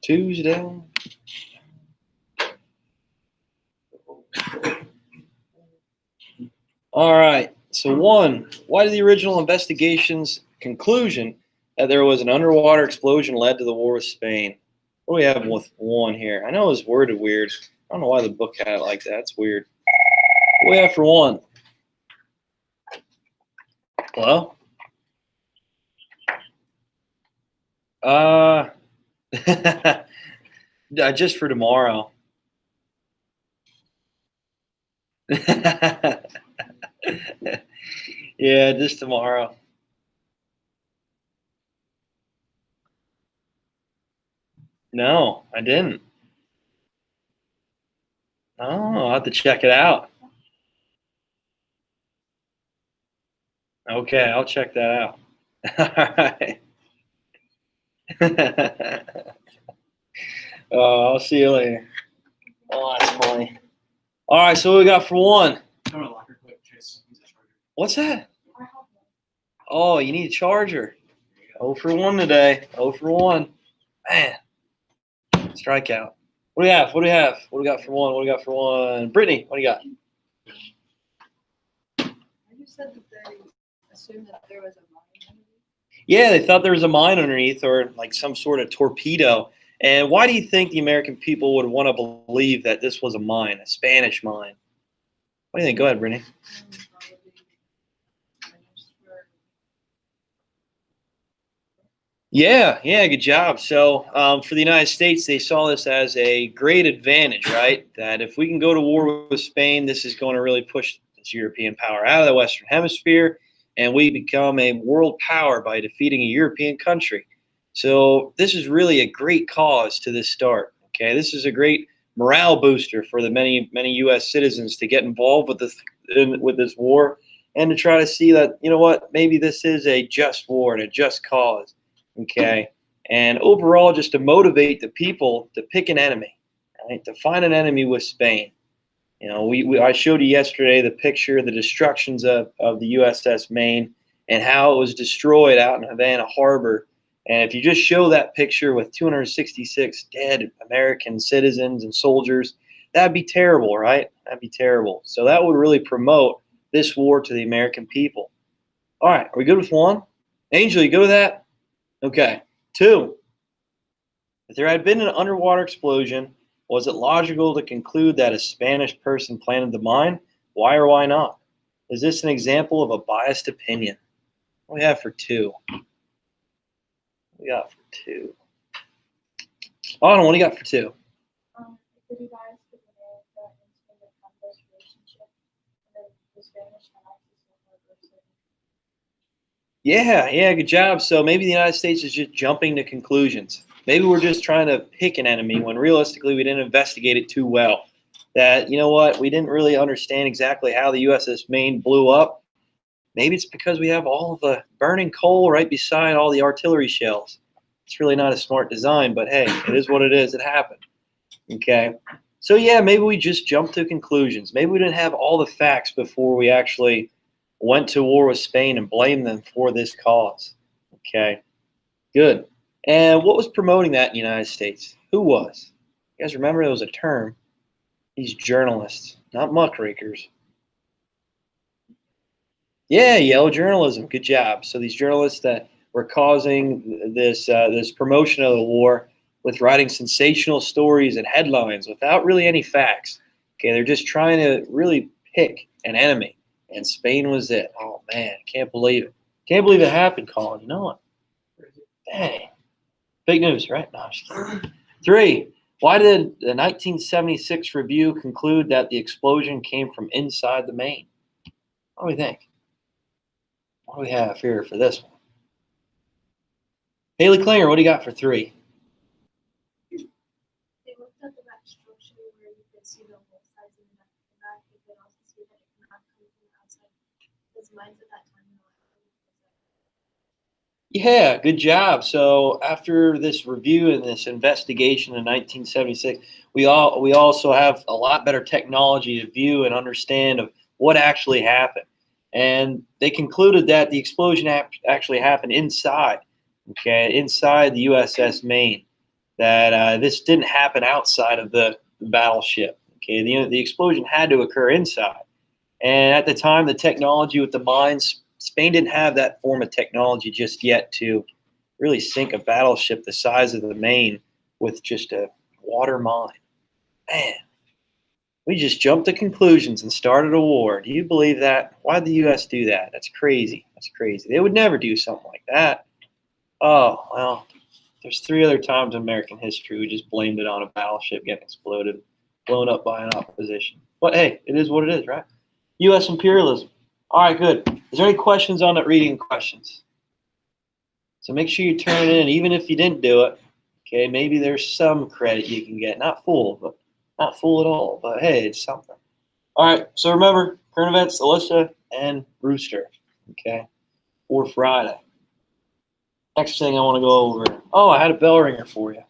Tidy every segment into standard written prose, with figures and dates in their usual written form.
Tuesday. All right. So one, why did the original investigation's conclusion that there was an underwater explosion led to the war with Spain? What do we have with one here? I know it was worded weird. I don't know why the book had it like that. It's weird. What do we have for one? Hello? Just for tomorrow. Yeah, just tomorrow. No, I didn't. Oh, I'll have to check it out. Okay, I'll check that out. All right. Oh, I'll see you later. Oh, that's funny. All right, so what we got for one? What's that? Oh, you need a charger. 0 for 1 today. 0 for 1. Man. Strikeout. What do we have? What do we have? What do we got for one? What do we got for one? Brittany, what do you got? You said that they assumed that there was a mine underneath? Yeah, they thought there was a mine underneath or like some sort of torpedo. And why do you think the American people would want to believe that this was a mine, a Spanish mine? What do you think? Go ahead, Brittany. Yeah, good job. So for the United States, they saw this as a great advantage, right? That if we can go to war with Spain, this is going to really push this European power out of the Western Hemisphere, and we become a world power by defeating a European country. So this is really a great cause to this start. Okay, this is a great morale booster for the many U.S. citizens to get involved with this war and to try to see that, you know what, maybe this is a just war and a just cause. Okay, and overall, just to motivate the people to pick an enemy, right? To find an enemy with Spain. You know, I showed you yesterday the picture of the destructions of the USS Maine and how it was destroyed out in Havana Harbor. And if you just show that picture with 266 dead American citizens and soldiers, that'd be terrible, right? That'd be terrible. So that would really promote this war to the American people. All right, are we good with one? Angel, you go with that? Okay. 2, if there had been an underwater explosion, was it logical to conclude that a Spanish person planted the mine? Why or why not? Is this an example of a biased opinion? What do we have for 2? We got for 2. Autumn, what do you got for 2? It could be biased because America and Spain have a close relationship, and then the Spanish allies is more aggressive. Yeah, good job. So maybe the United States is just jumping to conclusions. Maybe we're just trying to pick an enemy when realistically we didn't investigate it too well. That, you know what, we didn't really understand exactly how the USS Maine blew up. Maybe it's because we have all of the burning coal right beside all the artillery shells. It's really not a smart design, but hey, it is what it is. It happened. Okay. So yeah, maybe we just jumped to conclusions. Maybe we didn't have all the facts before we actually went to war with Spain and blamed them for this cause. Okay. Good. And what was promoting that in the United States? Who was? You guys remember there was a term. These journalists, not muckrakers. Yeah, yellow journalism. Good job. So these journalists that were causing this promotion of the war with writing sensational stories and headlines without really any facts. Okay, they're just trying to really pick an enemy, and Spain was it. Oh man, can't believe it. Can't believe it happened, Colin. You know what? Dang, fake news, right? No, I'm just kidding. 3. Why did the 1976 review conclude that the explosion came from inside the Maine? What do we think? What do we have here for this one? Haley Klinger, what do you got for 3? They looked at the back structure where you could see the whole sides of the back. You could also see that it could not come from the outside. Because mines at that time. Yeah, good job. So after this review and this investigation in 1976, we also have a lot better technology to view and understand of what actually happened. And they concluded that the explosion actually happened inside, okay, inside the USS Maine. that this didn't happen outside of the battleship. Okay, the explosion had to occur inside. And at the time, the technology with the mines, Spain didn't have that form of technology just yet to really sink a battleship the size of the Maine with just a water mine. Man, we just jumped to conclusions and started a war. Do you believe that? Why did the U.S. do that? That's crazy. That's crazy. They would never do something like that. Oh, well, there's 3 other times in American history we just blamed it on a battleship getting exploded, blown up by an opposition. But hey, it is what it is, right? U.S. imperialism. All right, good. Is there any questions on that reading questions? So make sure you turn it in, even if you didn't do it. Okay, maybe there's some credit you can get. Not full, but not full at all. But hey, it's something. All right, so remember, current events, Alyssa and Rooster. Okay, for Friday. Next thing I want to go over. Oh, I had a bell ringer for you.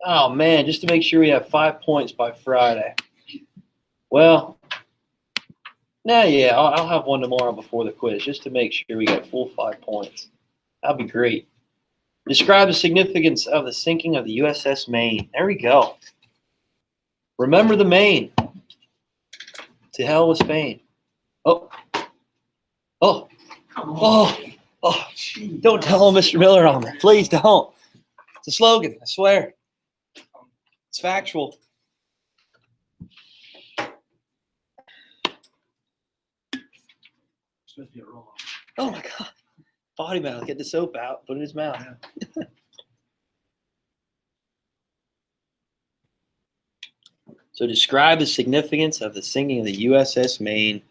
Oh, man, just to make sure we have 5 points by Friday. Well, yeah, I'll have one tomorrow before the quiz, just to make sure we get full 5 points. That'd be great. Describe the significance of the sinking of the USS Maine. There we go. Remember the Maine. To hell with Spain. Oh. Oh. Oh. Oh. Don't tell Mr. Miller on me. Please don't. It's a slogan, I swear. It's factual. Oh my God. Potty mouth. Get the soap out. Put it in his mouth. So describe the significance of the sinking of the USS Maine.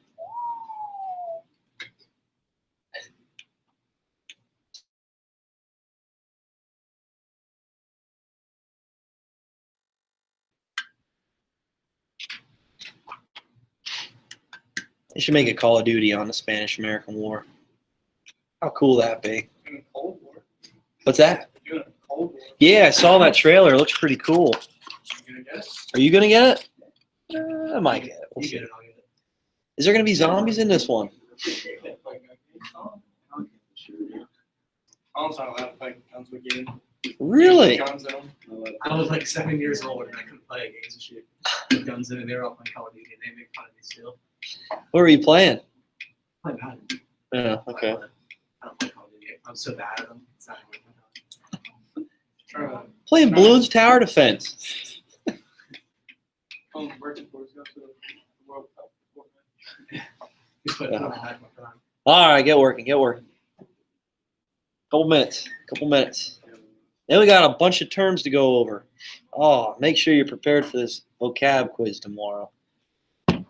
They should make a Call of Duty on the Spanish-American War. How cool would that be? Cold War. What's that? Doing a Cold War. Yeah, I saw that trailer. It looks pretty cool. You gonna get it? Are you going to get it? I might get it. We'll You see. get it, I'll get it. Is there going to be zombies in this one? I'm not allowed to play guns with you. Really? Guns in them. I was like 7 years old and I couldn't play games and shit. With guns in it, they were all playing Call of Duty and they make fun of me still. What are you playing? Play Madden. Yeah, okay. I don't play Call of Duty. I'm so bad at them. It's not even trying to Playing Balloons Tower Defense. working towards go to the World Cup. Just put it on my phone. All right, get working. Couple minutes. Then we got a bunch of terms to go over. Oh, make sure you're prepared for this vocab quiz tomorrow. What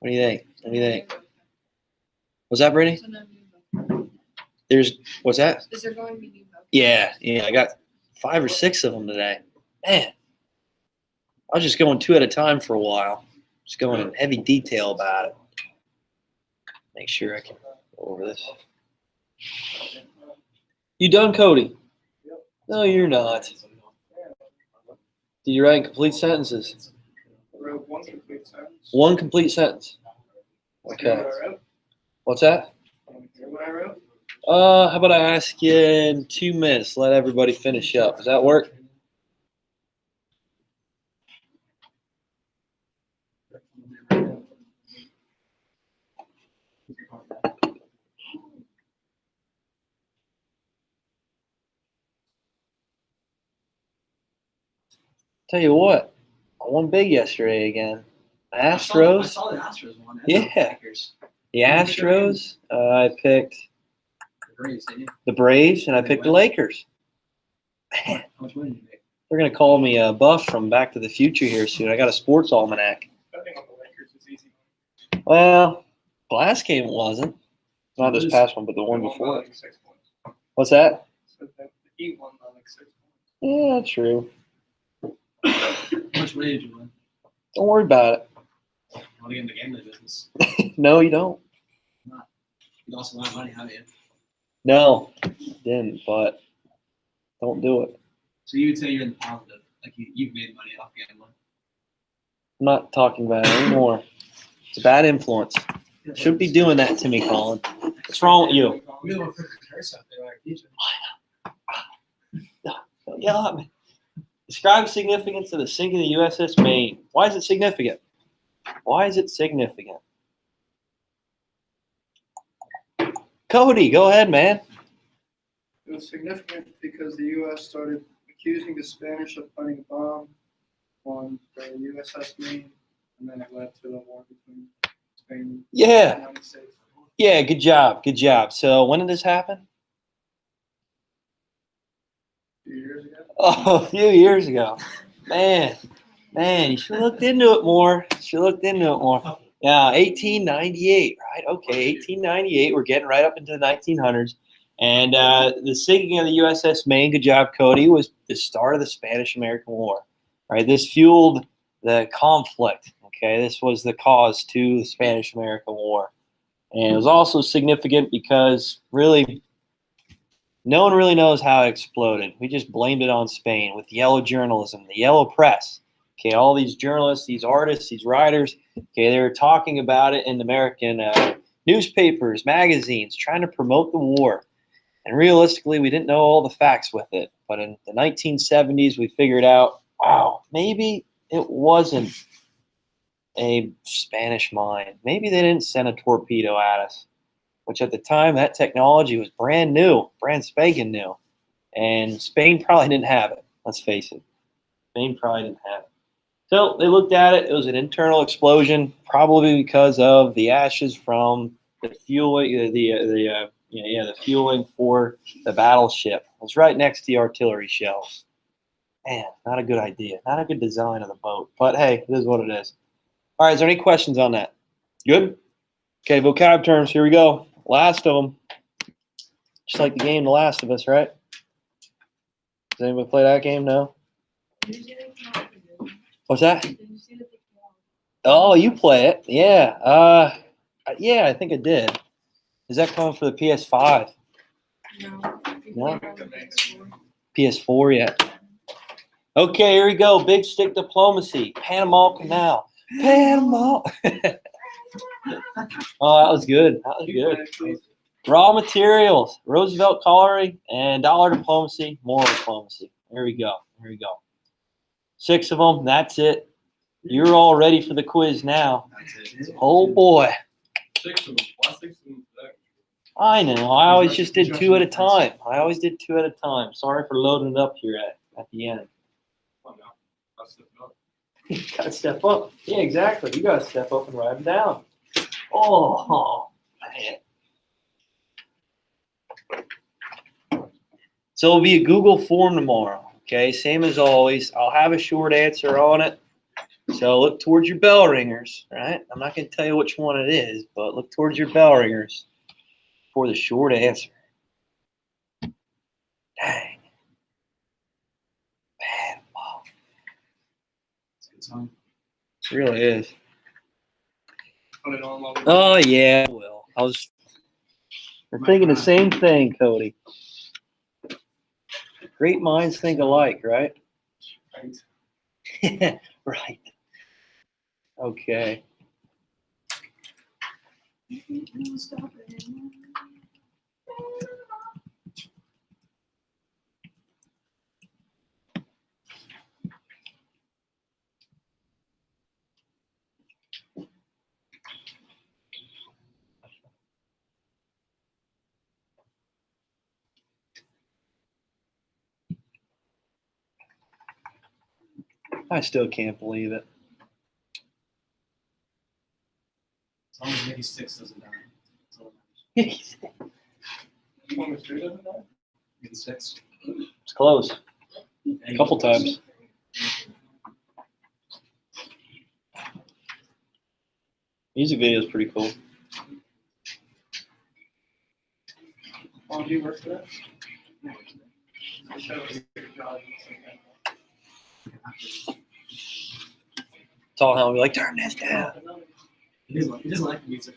do you think? What's that, Brittany? What's that? Is there going to be new vocab? Yeah, I got 5 or 6 of them today. Man, I was just going 2 at a time for a while. Just going in heavy detail about it. Make sure I can go over this. You done, Cody? No, you're not. Did you write complete sentences? Wrote one complete sentence. One complete sentence. Okay. What's that? What I wrote? How about I ask you in 2 minutes? Let everybody finish up. Does that work? Tell you what, I won big yesterday again. Astros. I saw the Astros one. Yeah. The Astros. I picked The Braves, didn't you? the Braves, and I picked the Lakers. Man, How much money did you make? they're gonna call me a Buff from Back to the Future here soon. I got a sports almanac. Betting on the Lakers is easy. Well, last game it wasn't. Not this past one, but the one They won by before. like 6 points. What's that? So the Heat won by like 6 points. Yeah, true. How much money did you win? Don't worry about it. You want to get in the gambling business? No, you don't. You lost a lot of money, haven't you? No, didn't. But don't do it. So you would say you're in the positive, like you've made money off gambling. I'm not talking about it anymore. It's a bad influence. Shouldn't be doing that to me, Colin. What's wrong with you? We don't want to put the curse out there like teacher. Don't yell at me. Describe the significance of the sinking of the USS Maine. Why is it significant? Why is it significant? Cody, go ahead, man. It was significant because the U.S. started accusing the Spanish of planting a bomb on the USS Maine, and then it led to the war between Spain and the United States. Yeah, good job. Good job. So when did this happen? A few years ago. Oh, a few years ago. Man, you should have looked into it more. Yeah, 1898, right? Okay, 1898. We're getting right up into the 1900s. And the sinking of the USS Maine, good job, Cody, was the start of the Spanish-American War. Right? This fueled the conflict. Okay, this was the cause to the Spanish-American War. And it was also significant because really no one really knows how it exploded. We just blamed it on Spain with yellow journalism, the yellow press. Okay, all these journalists, these artists, these writers, okay, they were talking about it in American newspapers, magazines, trying to promote the war. And realistically, we didn't know all the facts with it. But in the 1970s, we figured out, wow, maybe it wasn't a Spanish mine. Maybe they didn't send a torpedo at us, which at the time, that technology was brand new, brand spanking new. And Spain probably didn't have it. Let's face it. Spain probably didn't have it. So they looked at it. It was an internal explosion, probably because of the ashes from the fueling, the fueling for the battleship. It was right next to the artillery shells. Man, not a good idea. Not a good design of the boat. But hey, it is what it is. All right, is there any questions on that? Good? Okay, vocab terms. Here we go. Last of them. Just like the game The Last of Us, right? Does anybody play that game? No? What's that? Oh, you play it. Yeah. Yeah, I think I did. Is that coming for the PS5? No? PS4 yet. Okay, here we go. Big stick diplomacy. Panama Canal. Panama. Oh, that was good. That was good. Raw materials. Roosevelt Colliery and dollar diplomacy. Moral diplomacy. There we go. 6 of them. That's it. You're all ready for the quiz now. Oh boy. 6 of them. Why 6 of them today? I know. I always just did 2 at a time. Sorry for loading it up here at the end. Oh, no. I'll step it up. You gotta step up. Yeah, exactly. You gotta step up and write them down. Oh, man. So it'll be a Google form tomorrow. Okay, same as always. I'll have a short answer on it. So look towards your bell ringers, right? I'm not going to tell you which one it is, but look towards your bell ringers for the short answer. Dang. Man, wow. It's a good song. It really is. Put it on while we Oh, yeah, well, I'm thinking the same thing, Cody. Great minds think alike, right? Right. Right. Okay. I still can't believe it. As long as Mickey Sticks doesn't die. That's all that matters. Mickey Sticks. It's close. A couple times. Music video is pretty cool. Oh, do you work for that? Tall hell, be like, turn this down. He doesn't like the music.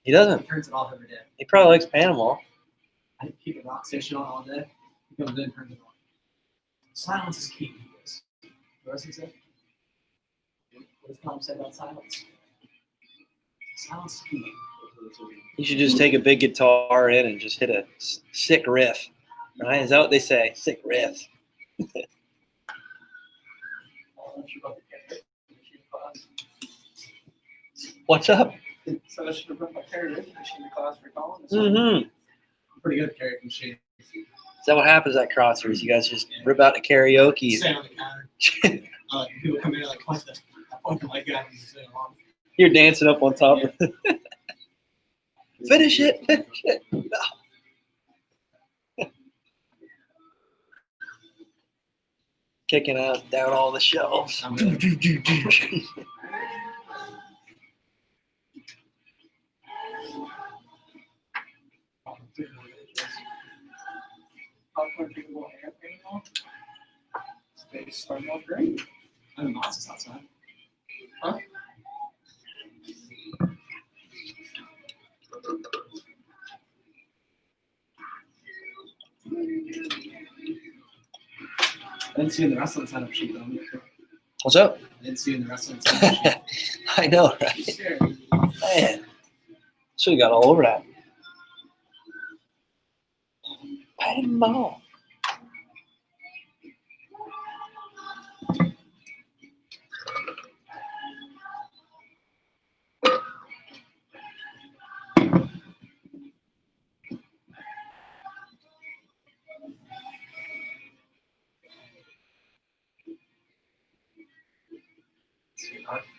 He doesn't. He turns it off every day. He probably likes Panama. I keep a rock station on all day. He comes in and turns it on. Silence is key. He goes. What does he say? What does Tom say about silence? Silence is key. You should just take a big guitar in and just hit a sick riff. Right? Is that what they say? Sick riff. What's up? So I should have put my carrot machine class for colonists. Mm-hmm. I'm pretty good at carrot machine. Is that what happens at Crossers? You guys just rip out the karaoke. Stand on the counter. People come in and like point the mic at me and say, "Oh, You're dancing up on top of it. Finish it. Finish it. No. Kicking out down all the shelves. I'm good." Popcorn drinkable air anymore. Space starting off great. I'm in Mott's outside. Huh? I didn't see you in the wrestling sign-up sheet though. What's up? I didn't see you in the wrestling sign-up sheet. I know, right? Scared. Man, should have got all over that. Pat him all.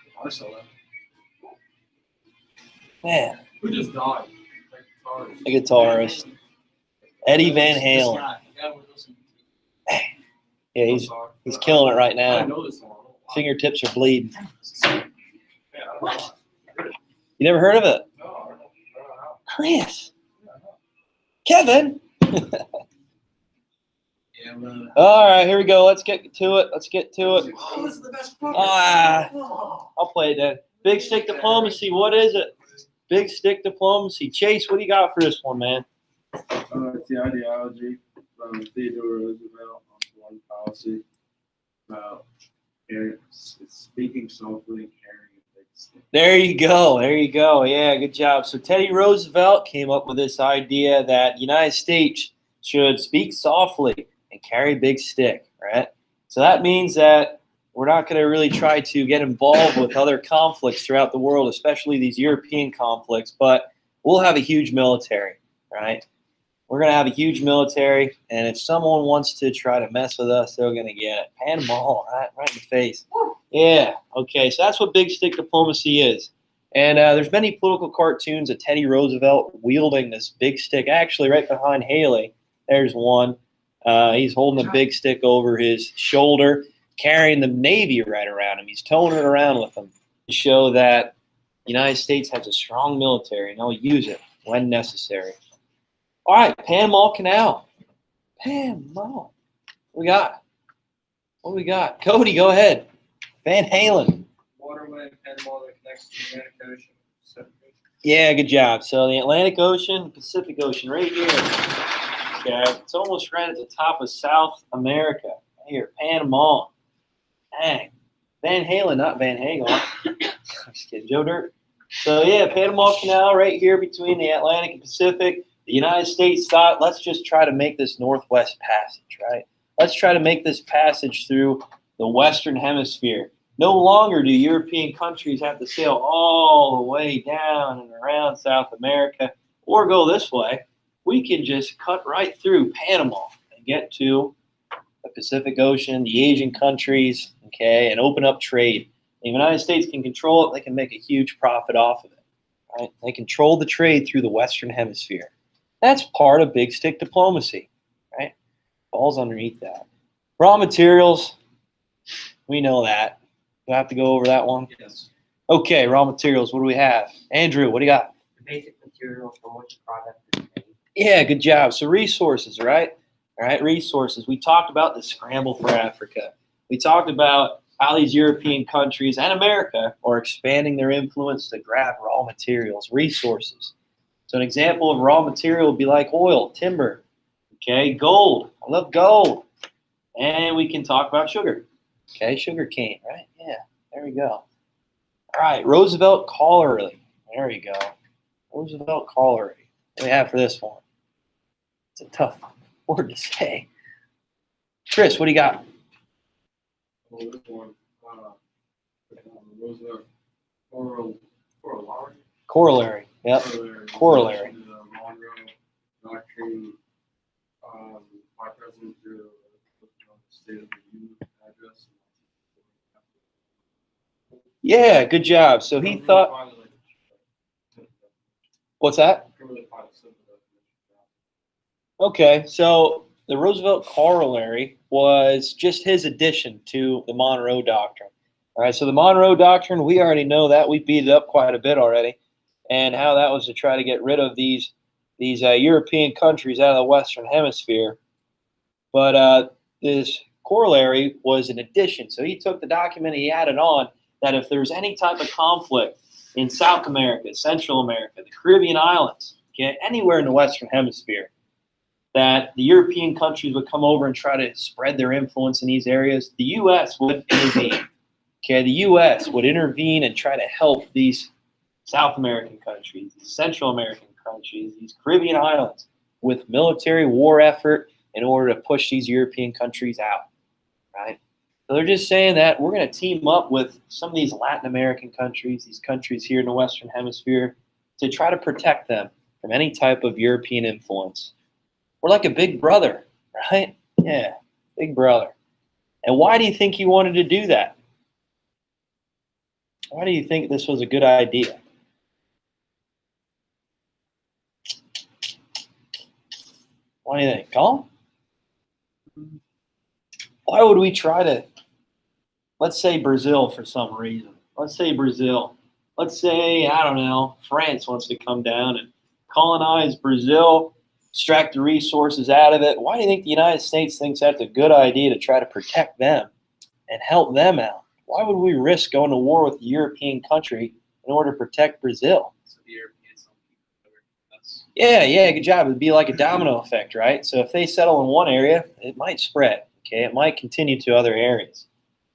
Guitar solo. Man, Who just died? Like, sorry. a guitarist. Eddie Van This Halen. guy. Yeah, we're listening. Yeah, I'm he's sorry. he's killing it right I didn't now. know this song. Fingertips are bleeding. Yeah, I don't know. You never heard of it? No, I don't know how. Chris. Kevin. Yeah, we're All right, here we go. Let's get to it. Let's get to it. Oh, this is the best part. Ah, Oh. I'll play it then. Big stick diplomacy. What is it? Big stick diplomacy. Chase, what do you got for this one, man? It's the ideology from Theodore Roosevelt on foreign policy about it's speaking softly and carrying a big stick. There you go. There you go. Yeah, good job. So Teddy Roosevelt came up with this idea that the United States should speak softly and carry a big stick, right? So that means that we're not going to really try to get involved with other conflicts throughout the world, especially these European conflicts, but we'll have a huge military, right? We're going to have a huge military, and if someone wants to try to mess with us, they're going to get it. Pan them all, right in the face. Yeah, okay, so that's what big stick diplomacy is. And there's many political cartoons of Teddy Roosevelt wielding this big stick, actually right behind Haley. There's one. He's holding a big stick over his shoulder, carrying the Navy right around him. He's towing it around with him to show that the United States has a strong military, and they'll use it when necessary. All right, Panama Canal. Panama. What we got? What do we got? Cody, go ahead. Van Halen. Waterway in Panama that connects to the Atlantic Ocean. Pacific Ocean. Yeah, good job. So the Atlantic Ocean, Pacific Ocean, right here. Okay, it's almost right at the top of South America. Right here, Panama. Dang. Van Halen, not Van Hagel. I'm just kidding. Joe Dirt. So yeah, Panama Canal right here between the Atlantic and Pacific. The United States thought, let's just try to make this Northwest Passage, right? Let's try to make this passage through the Western Hemisphere. No longer do European countries have to sail all the way down and around South America or go this way. We can just cut right through Panama and get to the Pacific Ocean, the Asian countries, okay, and open up trade. The United States can control it. They can make a huge profit off of it, right? They control the trade through the Western Hemisphere. That's part of big stick diplomacy, right? Falls underneath that. Raw materials, we know that. Do I have to go over that one? Yes. Okay, raw materials, what do we have? Andrew, what do you got? The basic materials from which product is made. Yeah, good job. So resources, right? All right, resources. We talked about the scramble for Africa. We talked about how these European countries and America are expanding their influence to grab raw materials, resources. So an example of raw material would be like oil, timber, okay, gold. I love gold. And we can talk about sugar. Okay, sugar cane, right? Yeah, there we go. All right, Roosevelt Colliery. There you go. Roosevelt Colliery. What do we have for this one? It's a tough word to say. Chris, what do you got? Well, this one, Roosevelt corollary. Corollary. Yep. Corollary. The Monroe Doctrine by President the State of the Union address. Yeah, good job. So he thought, what's that? Okay, so the Roosevelt Corollary was just his addition to the Monroe Doctrine. All right, so the Monroe Doctrine, we already know that. We beat it up quite a bit already, and how that was to try to get rid of these European countries out of the Western Hemisphere. But this corollary was an addition. So he took the document, he added on that if there's any type of conflict in South America, Central America, the Caribbean islands, okay, anywhere in the Western Hemisphere, that the European countries would come over and try to spread their influence in these areas, the U.S. would intervene. Okay, the U.S. would intervene and try to help these South American countries, Central American countries, these Caribbean islands with military war effort in order to push these European countries out, right? So they're just saying that we're going to team up with some of these Latin American countries, these countries here in the Western Hemisphere, to try to protect them from any type of European influence. We're like a big brother, right? Yeah, big brother. And why do you think he wanted to do that? Why do you think this was a good idea? What do you think, Colin? Why would we try to, let's say Brazil for some reason. Let's say Brazil. Let's say, I don't know, France wants to come down and colonize Brazil, extract the resources out of it. Why do you think the United States thinks that's a good idea to try to protect them and help them out? Why would we risk going to war with a European country in order to protect Brazil? So the Europeans don't keep us. Yeah, good job. It'd be like a domino effect, right? So if they settle in one area, it might spread, okay? It might continue to other areas.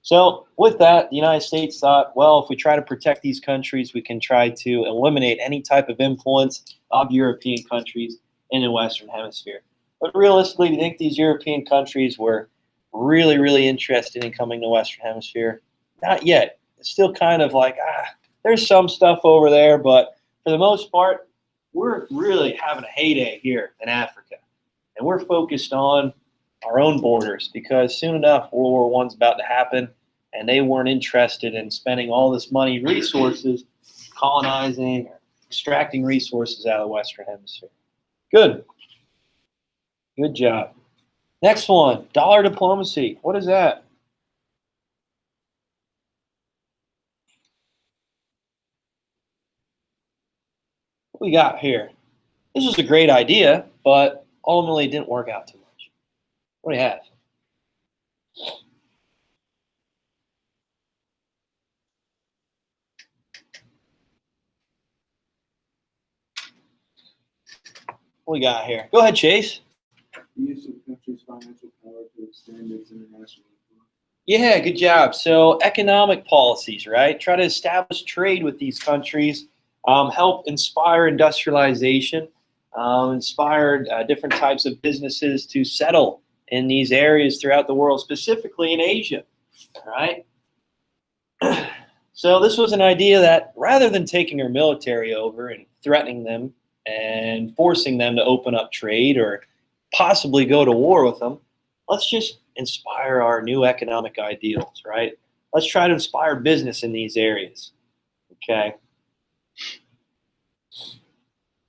So with that, the United States thought, well, if we try to protect these countries, we can try to eliminate any type of influence of European countries in the Western Hemisphere. But realistically, do you think these European countries were really, really interested in coming to the Western Hemisphere? Not yet. It's still kind of like, there's some stuff over there, but for the most part, we're really having a heyday here in Africa. And we're focused on our own borders because soon enough, World War I's about to happen, and they weren't interested in spending all this money, resources, colonizing, or extracting resources out of the Western Hemisphere. Good. Good job. Next one, dollar diplomacy. What is that? What we got here? This was a great idea, but ultimately didn't work out too much. What do you have? What we got here? Go ahead, Chase. The use of countries' financial power to extend its international influence. Yeah, good job. So economic policies, right? Try to establish trade with these countries, help inspire industrialization, inspire different types of businesses to settle in these areas throughout the world, specifically in Asia, right? So this was an idea that rather than taking our military over and threatening them and forcing them to open up trade or possibly go to war with them, let's just inspire our new economic ideals, right? Let's try to inspire business in these areas, okay?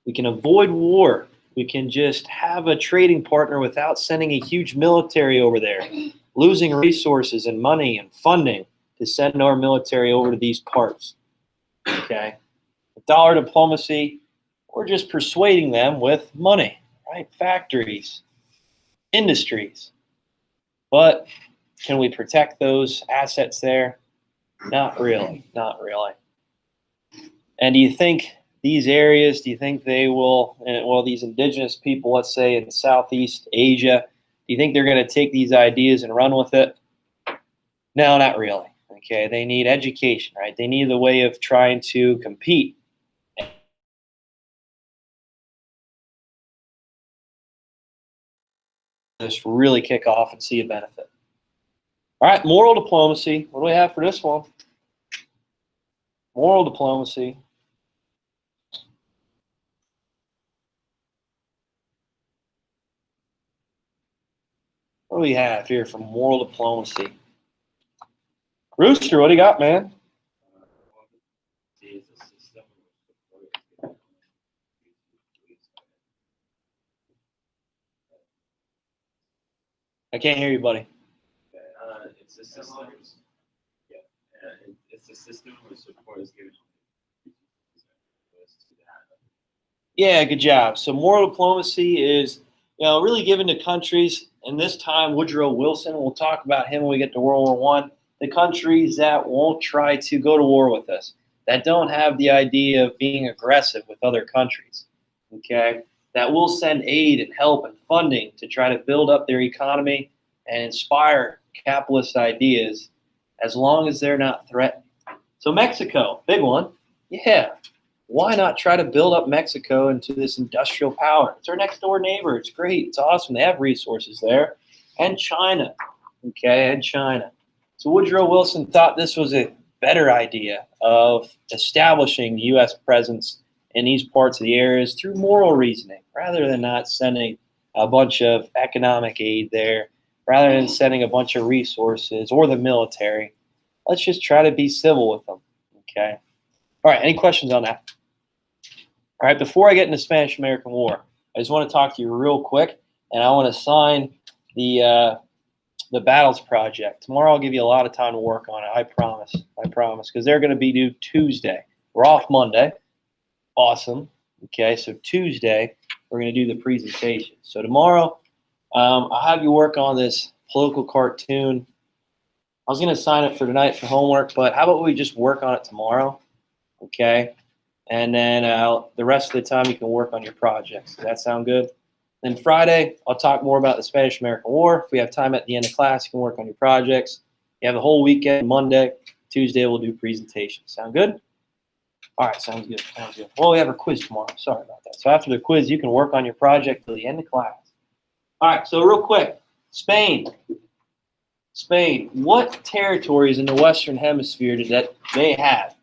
We can avoid war. We can just have a trading partner without sending a huge military over there, losing resources and money and funding to send our military over to these parts, okay? With dollar diplomacy, we're just persuading them with money, right? Factories, industries. But can we protect those assets there? Not really, not really. And do you think these areas, do you think they will, well, these indigenous people, let's say in Southeast Asia, do you think they're going to take these ideas and run with it? No, not really. Okay, they need education, right? They need the way of trying to compete. Just really kick off and see a benefit. All right, moral diplomacy. What do we have for this one? Moral diplomacy. What do we have here for moral diplomacy? Rooster, what do you got, man? I can't hear you, buddy. It's a system. Yeah, it's a system where support is given. Yeah, good job. So moral diplomacy is, really given to countries, and this time Woodrow Wilson, we'll talk about him when we get to World War I, the countries that won't try to go to war with us, that don't have the idea of being aggressive with other countries, okay, that will send aid and help and funding to try to build up their economy and inspire capitalist ideas as long as they're not threatened. So Mexico, big one. Yeah. Why not try to build up Mexico into this industrial power? It's our next door neighbor. It's great. It's awesome. They have resources there. And China. Okay, and China. So Woodrow Wilson thought this was a better idea of establishing the U.S. presence in these parts of the areas through moral reasoning, rather than not sending a bunch of economic aid there, rather than sending a bunch of resources or the military. Let's just try to be civil with them. Okay. All right, any questions on that? All right, before I get into Spanish-American War, I just want to talk to you real quick, and I want to sign the Battles Project. Tomorrow I'll give you a lot of time to work on it, I promise, because they're going to be due Tuesday. We're off Monday. Awesome. Okay, so Tuesday we're going to do the presentation. So tomorrow I'll have you work on this political cartoon. I was going to sign it for tonight for homework, but how about we just work on it tomorrow? Okay, and then the rest of the time you can work on your projects. Does that sound good? Then Friday, I'll talk more about the Spanish-American War. If we have time at the end of class, you can work on your projects. You have the whole weekend. Monday, Tuesday, we'll do presentations. Sound good? All right, sounds good. Sounds good. Well, we have a quiz tomorrow. Sorry about that. So after the quiz, you can work on your project till the end of class. All right, so real quick, Spain. Spain, what territories in the Western Hemisphere did they have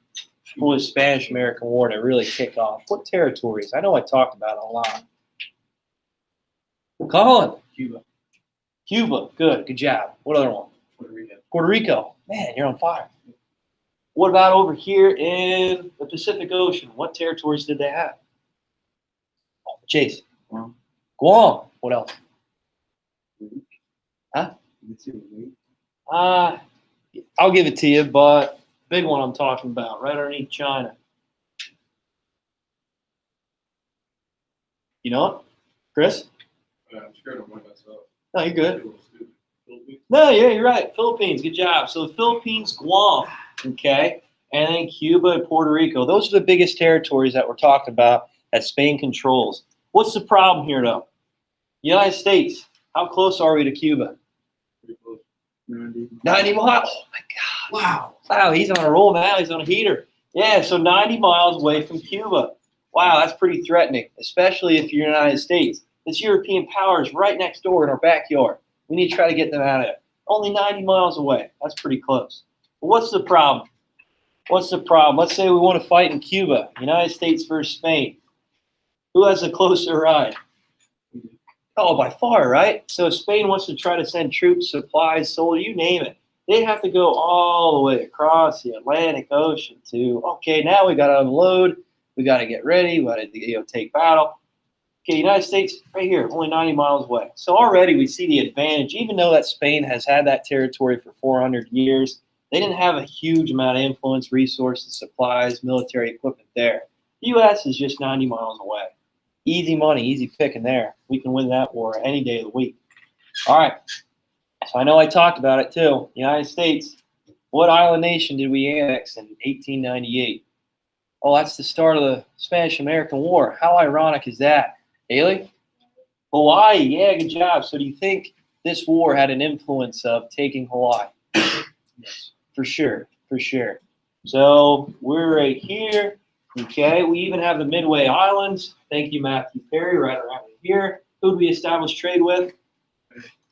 for the Spanish-American War to really kick off? What territories? I know I talked about it a lot. Colin. Cuba. Cuba, good job. What other one? Puerto Rico. Puerto Rico. Man, you're on fire. What about over here in the Pacific Ocean? What territories did they have? Chase. Guam. Guam. What else? Huh? I'll give it to you, but big one I'm talking about, right underneath China. You know it? Chris? I'm scared of one myself. No, you're good. Philippines. No, yeah, you're right. Philippines, good job. So the Philippines, Guam, okay, and then Cuba and Puerto Rico. Those are the biggest territories that we're talking about that Spain controls. What's the problem here, though? United States, how close are we to Cuba? Pretty close. 90. 90 miles. Oh, my God. Wow, he's on a roll now. He's on a heater. Yeah, so 90 miles away from Cuba. Wow, that's pretty threatening, especially if you're the United States. This European power is right next door in our backyard. We need to try to get them out of it. Only 90 miles away. That's pretty close. But what's the problem? What's the problem? Let's say we want to fight in Cuba, United States versus Spain. Who has a closer ride? Oh, by far, right? So if Spain wants to try to send troops, supplies, soldiers, you name it. They have to go all the way across the Atlantic Ocean to, okay, now we got to unload. We got to get ready. We got to take battle. Okay, United States, right here, only 90 miles away. So already we see the advantage, even though that Spain has had that territory for 400 years, they didn't have a huge amount of influence, resources, supplies, military equipment there. The U.S. is just 90 miles away. Easy money, easy picking there. We can win that war any day of the week. All right, so I know I talked about it too. United States, what island nation did we annex in 1898? Oh, that's the start of the Spanish-American War. How ironic is that? Haley? Hawaii, yeah, good job. So do you think this war had an influence of taking Hawaii? Yes. For sure, for sure. So we're right here. Okay, we even have the Midway Islands. Thank you, Matthew Perry, right around here. Who do we establish trade with?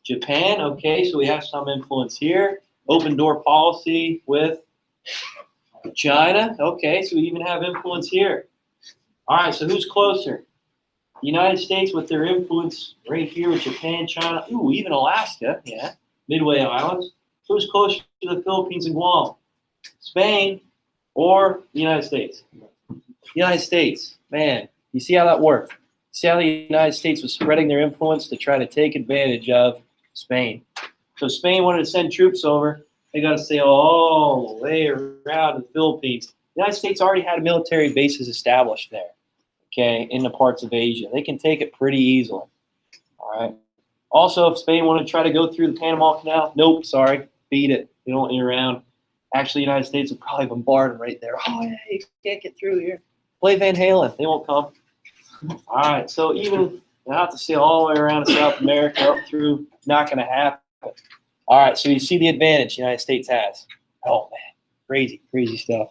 Japan. Okay, so we have some influence here. Open door policy with China. Okay, so we even have influence here. All right, so who's closer? The United States with their influence right here with Japan, China, ooh, even Alaska, yeah, Midway Islands. Who's closer to the Philippines and Guam? Spain or the United States? United States, man, you see how that worked? See how the United States was spreading their influence to try to take advantage of Spain. So Spain wanted to send troops over. They got to sail all the way around to the Philippines. The United States already had military bases established there, okay, in the parts of Asia. They can take it pretty easily, all right? Also, if Spain wanted to try to go through the Panama Canal, nope, sorry, beat it. They don't want you around. Actually, the United States would probably bombard them right there. Oh, yeah, you can't get through here. Play Van Halen. They won't come. All right, so even you have to sail all the way around to South America up through, not going to happen. All right, so you see the advantage the United States has. Oh, man, crazy, crazy stuff.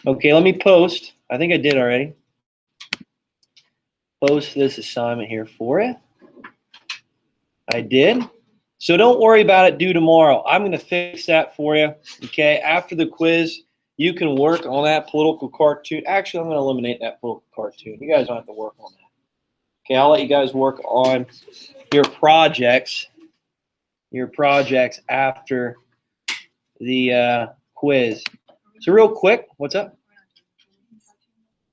Okay, let me post. I think I did already. Post this assignment here for you. I did. So don't worry about it due tomorrow. I'm going to fix that for you. Okay, after the quiz, you can work on that political cartoon. Actually, I'm going to eliminate that political cartoon. You guys don't have to work on that. Okay, I'll let you guys work on your projects after the quiz. So real quick, what's up?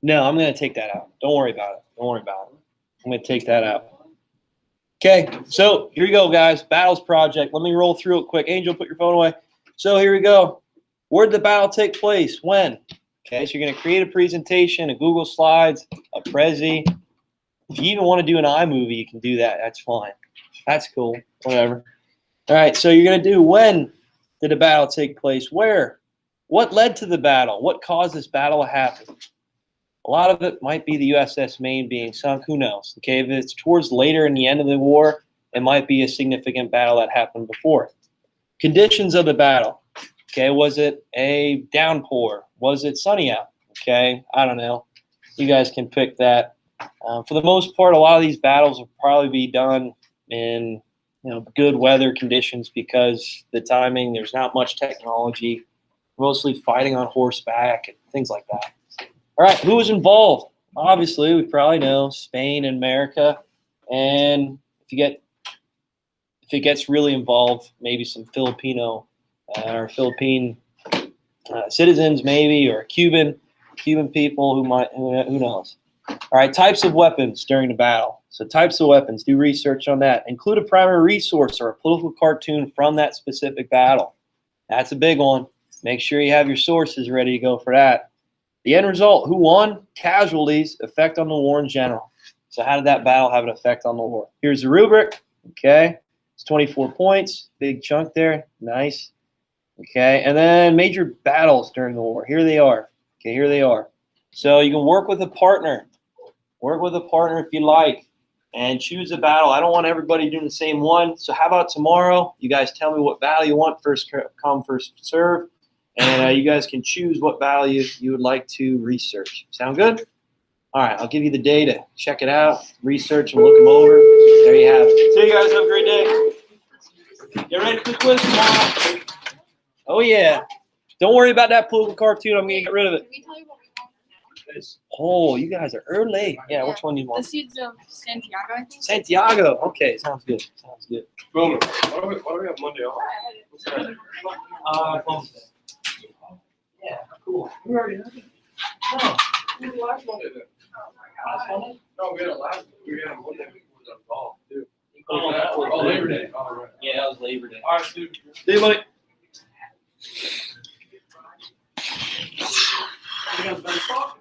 No, I'm going to take that out. Don't worry about it. Don't worry about it. I'm going to take that out. Okay, so here you go, guys. Battles project. Let me roll through it quick. Angel, put your phone away. So here we go. Where did the battle take place? When? Okay, so you're going to create a presentation, a Google Slides, a Prezi. If you even want to do an iMovie, you can do that. That's fine. That's cool. Whatever. All right, so you're going to do when did the battle take place? Where? What led to the battle? What caused this battle to happen? A lot of it might be the USS Maine being sunk. Who knows? Okay, if it's towards later in the end of the war, it might be a significant battle that happened before. Conditions of the battle. Okay, was it a downpour? Was it sunny out? Okay, I don't know. You guys can pick that. For the most part, a lot of these battles will probably be done in good weather conditions because the timing, there's not much technology, mostly fighting on horseback and things like that. All right, who was involved? Obviously, we probably know Spain and America. And if it gets really involved, maybe some Filipino or Philippine citizens, maybe, or Cuban people who knows. All right, types of weapons during the battle. So types of weapons, do research on that. Include a primary resource or a political cartoon from that specific battle. That's a big one. Make sure you have your sources ready to go for that. The end result, who won? Casualties, effect on the war in general. So how did that battle have an effect on the war? Here's the rubric. Okay, it's 24 points. Big chunk there. Nice. Okay, and then major battles during the war. Here they are. Okay, here they are. So you can work with a partner. Work with a partner if you like. And choose a battle. I don't want everybody doing the same one. So how about tomorrow? You guys tell me what battle you want. First come, first serve. And you guys can choose what battle you would like to research. Sound good? All right, I'll give you the data. Check it out, research and look them over. There you have it. See you guys. Have a great day. Get ready for the quiz tomorrow. Oh, yeah. Don't worry about that political cartoon. I'm going to get rid of it. Can we tell you what we want? Oh, you guys are early. Yeah, which one do you The want? seeds of Santiago, I think. Santiago. Okay, sounds good. Sounds good. Why do we have Monday off? Yeah, cool. We already have it. No. We had last Monday then. No, we had it last. We had a Monday before the fall too. Oh, Labor Day. Oh, right. Yeah, that was Labor Day. All right, dude. See you, buddy. You guys better talk.